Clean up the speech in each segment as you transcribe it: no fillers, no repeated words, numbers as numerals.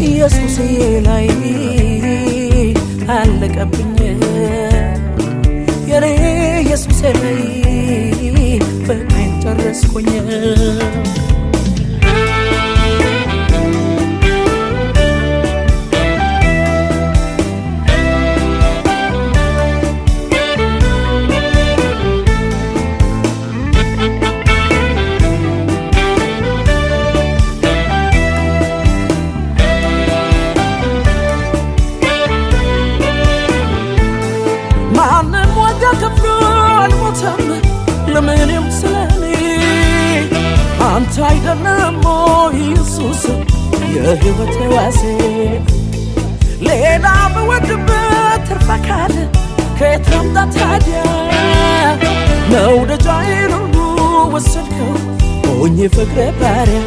ኢየሱስ ላይ አለቀብኝ የኔ ኢየሱስ ላይ ፍቅሬን ጨረስኩኝ ለምን ይምሰለኝ አንተ አይደለም ኢየሱስ የህይወቴ ዋሴ ሌላ በወድበት ተርፋካል ከየትምጣ ታዲያ መውደጃዬን ሁሉ ወሰድከው ሆኜ ፍቅሬ ባሪያ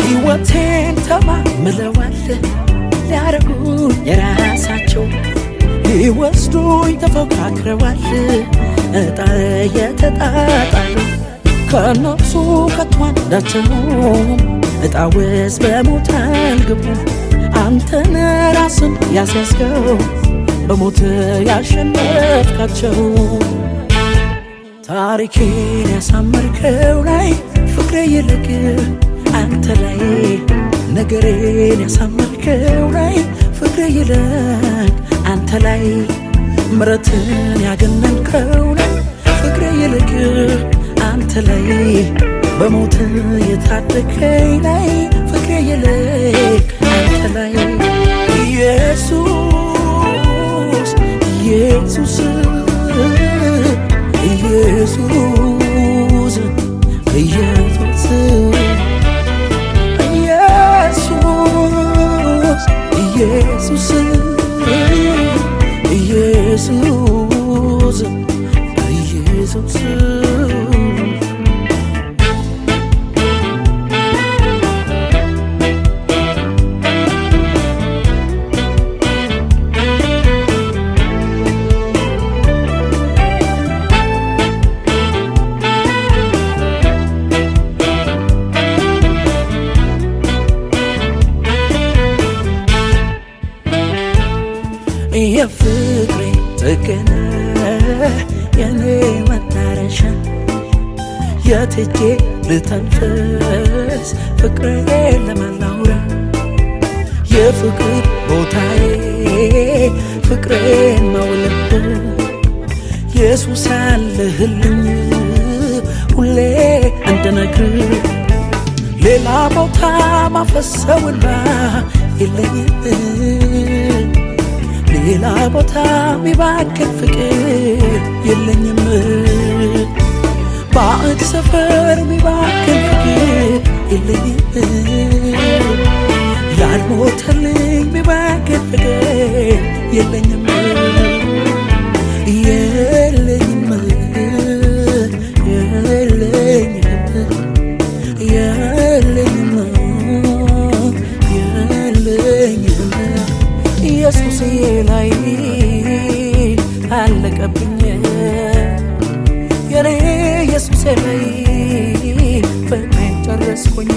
ሕይወቴን ተማምለዋል ሊያረጉኝ የራሳቸው ሊወስዱኝ ተፎካክረዋል እጣ የተጣጣሉ ከነሱ ከቶ አንዳቸውም እጣውስ በሞት አልገቡ አንተን ራስን ያስያዝከው በሞት ያሸነፍካቸው ታሪኬን ያሳመርከው ላይ ፍቅሬ ይልቅ አንተ ላይ ነገሬን ያሳመርከው ላይ ፍቅሬ ይልቅ አንተ ላይ ምረትን ያገነንከው ላይ ፍቅሬ ይልቅ አንተ ላይ በሞት የታደከኝ ላይ ፍቅሬ ይልቅ አንተ ላይ ኢየሱስ ኢየሱስ ኢየሱስ ኢየሱስ ኢየሱስ ኢየሱስ ኢየሱስ የፍቅሬ ጥግነ የኔ መዳረሻ የትጄ ልተንፍስ ፍቅሬ ለማላውራ የፍቅር ቦታዬ ፍቅሬን ማውለድ ኢየሱስ አለህልኝ ሁሌ እንድነግር ሌላ ቦታ ማፈሰውና የለኝም ሌላ ቦታ ሚባክን ፍቅር የለኝም ባዕድ ሰፈር ሚባክን ፍቅር የለኝም ያልሞተልኝ ሚባክን ፍቅር የለኝም የለኝም የለኝም የለኝም ኢየሱስ ላይ አለቀብኝ የኔ ኢየሱስ ላይ ፍቅሬን ጨረስኩኝ